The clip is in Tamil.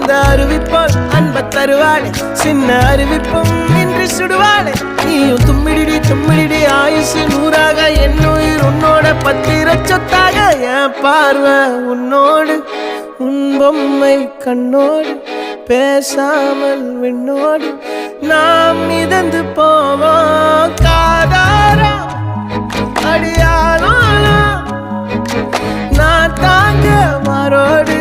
அந்த அறிவிப்போல் அன்ப தருவாளே சின்ன அறிவிப்பும் இன்றி சுடுவாளே நீயும் தும்மிடி தும்மிடி ஆயுசு நூறாக என் உயிர் உன்னோட பத்திர சொத்தாக என் பார்வை உன்னோடு உன் பொம்மை கண்ணோடு பேசாமல் விண்ணோடு நாம் மிதந்து போவோம் காதாரா அடியாலும் நான் தாங்க மாறோடு